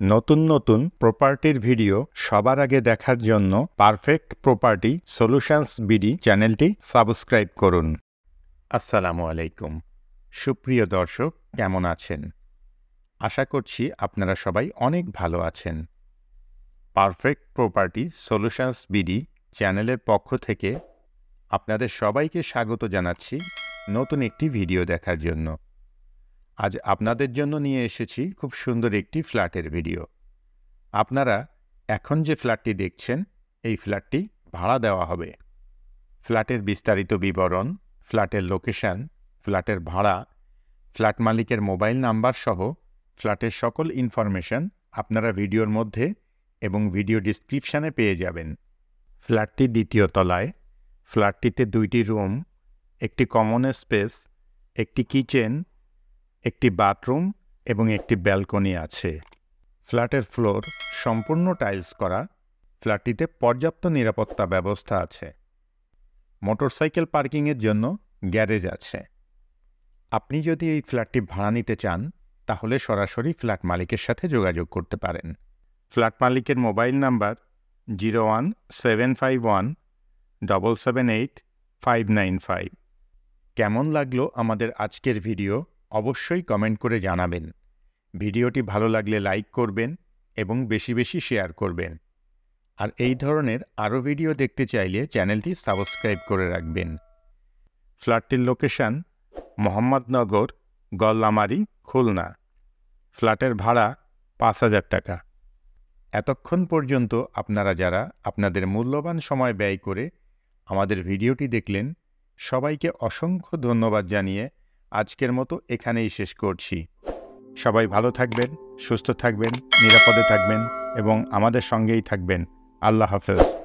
নতুন নতুন প্রপার্টির ভিডিও সবার আগে দেখার জন্য পারফেক্ট প্রপার্টি সলিউশনস বিডি চ্যানেলটি সাবস্ক্রাইব করুন। আসসালামু আলাইকুম। সুপ্রিয় দর্শক, কেমন আছেন? আশা করছি আপনারা সবাই অনেক ভালো আছেন। পারফেক্ট প্রপার্টি সলিউশনস বিডি চ্যানেলের পক্ষ থেকে আপনাদের সবাইকে স্বাগত জানাচ্ছি নতুন একটি ভিডিও দেখার জন্য। আজ আপনাদের জন্য নিয়ে এসেছি খুব সুন্দর একটি ফ্ল্যাটের ভিডিও। আপনারা এখন যে ফ্ল্যাটটি দেখছেন, এই ফ্ল্যাটটি ভাড়া দেওয়া হবে। ফ্ল্যাটের বিস্তারিত বিবরণ, ফ্ল্যাটের লোকেশন, ফ্ল্যাটের ভাড়া, ফ্ল্যাট মালিকের মোবাইল নাম্বার সহ ফ্ল্যাটের সকল ইনফরমেশন আপনারা ভিডিওর মধ্যে এবং ভিডিও ডিসক্রিপশানে পেয়ে যাবেন। ফ্ল্যাটটি দ্বিতীয় তলায়। ফ্ল্যাটটিতে 2টি রুম, একটি কমন স্পেস, একটি কিচেন, একটি বাথরুম এবং একটি ব্যালকনি আছে। ফ্ল্যাটের ফ্লোর সম্পূর্ণ টাইলস করা। ফ্ল্যাটটিতে পর্যাপ্ত নিরাপত্তা ব্যবস্থা আছে। মোটরসাইকেল পার্কিংয়ের জন্য গ্যারেজ আছে। আপনি যদি এই ফ্ল্যাটটি ভাড়া নিতে চান তাহলে সরাসরি ফ্ল্যাট মালিকের সাথে যোগাযোগ করতে পারেন। ফ্ল্যাট মালিকের মোবাইল নাম্বার 01775778595। কেমন লাগলো আমাদের আজকের ভিডিও অবশ্যই কমেন্ট করে জানাবেন। ভিডিওটি ভালো লাগলে লাইক করবেন এবং বেশি বেশি শেয়ার করবেন। আর এই ধরনের আরও ভিডিও দেখতে চাইলে চ্যানেলটি সাবস্ক্রাইব করে রাখবেন। ফ্ল্যাটটির লোকেশন মোহাম্মদনগর, গল্লামারি, খুলনা। ফ্ল্যাটের ভাড়া 5,000 টাকা। এতক্ষণ পর্যন্ত আপনারা যারা আপনাদের মূল্যবান সময় ব্যয় করে আমাদের ভিডিওটি দেখলেন, সবাইকে অসংখ্য ধন্যবাদ জানিয়ে আজকের মতো এখানেই শেষ করছি। সবাই ভালো থাকবেন, সুস্থ থাকবেন, নিরাপদে থাকবেন এবং আমাদের সঙ্গেই থাকবেন। আল্লাহ হাফেজ।